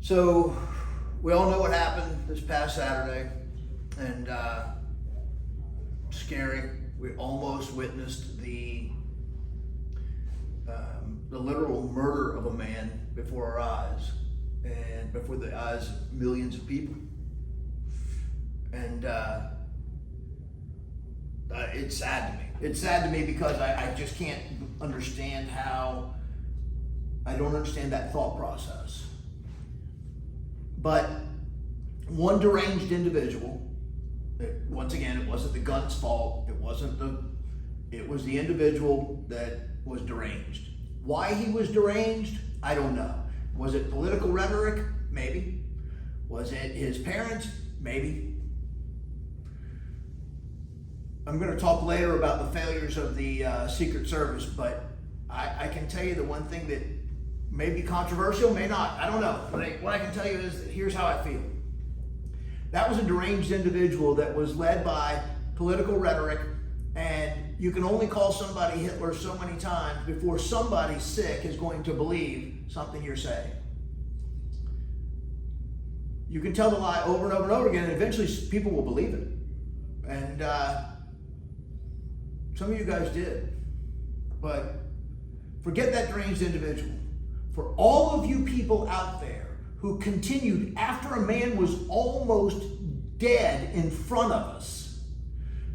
So we all know what happened this past Saturday, and scary. We almost witnessed the literal murder of a man before our eyes and before the eyes of millions of people. And it's sad to me. It's sad to me because I just can't understand how, I don't understand that thought process. But one deranged individual, once again, it wasn't the gun's fault. It was the individual that was deranged. Why he was deranged, I don't know. Was it political rhetoric? Maybe. Was it his parents? Maybe. I'm going to talk later about the failures of the Secret Service, but I can tell you the one thing that may be controversial, may not. I don't know. But what I can tell you is that here's how I feel. That was a deranged individual that was led by political rhetoric, and you can only call somebody Hitler so many times before somebody sick is going to believe something you're saying. You can tell the lie over and over and over again, and eventually people will believe it. And some of you guys did. But forget that deranged individual. For all of you people out there who continued after a man was almost dead in front of us,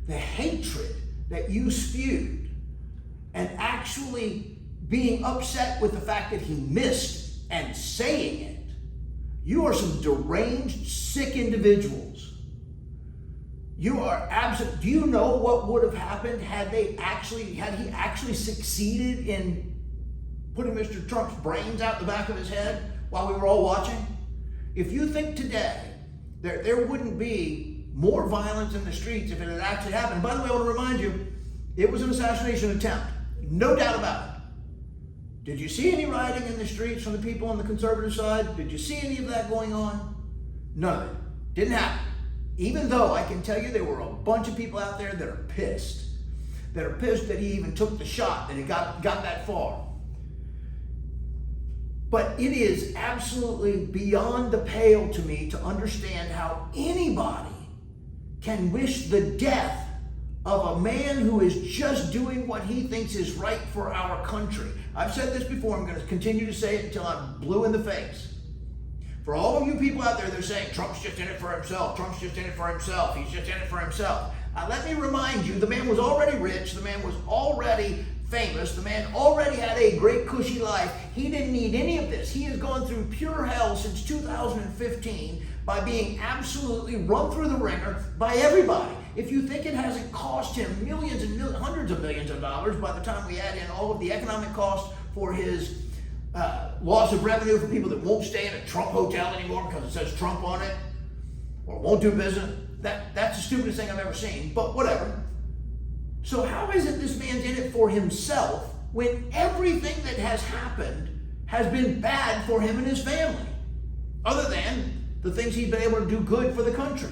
the hatred that you spewed, and actually being upset with the fact that he missed and saying it, you are some deranged, sick individuals. You are absent. Do you know what would have happened had he actually succeeded in putting Mr. Trump's brains out the back of his head while we were all watching? If you think today there wouldn't be more violence in the streets if it had actually happened. By the way, I want to remind you, it was an assassination attempt. No doubt about it. Did you see any rioting in the streets from the people on the conservative side? Did you see any of that going on? None of it. Didn't happen. Even though I can tell you there were a bunch of people out there that are pissed. That are pissed that he even took the shot, that he got that far. But it is absolutely beyond the pale to me to understand how anybody can wish the death of a man who is just doing what he thinks is right for our country. I've said this before, I'm going to continue to say it until I'm blue in the face. For all of you people out there that are saying, Trump's just in it for himself, Trump's just in it for himself, he's just in it for himself. Let me remind you, the man was already rich, the man was already famous, the man already had a great cushy life. He didn't need any of this. He has gone through pure hell since 2015 by being absolutely run through the ringer by everybody. If you think it hasn't cost him millions and hundreds of millions of dollars by the time we add in all of the economic costs for his loss of revenue for people that won't stay in a Trump hotel anymore because it says Trump on it, or won't do business, that's the stupidest thing I've ever seen, but whatever. So how is it this man's in it for himself when everything that has happened has been bad for him and his family, other than the things he's been able to do good for the country?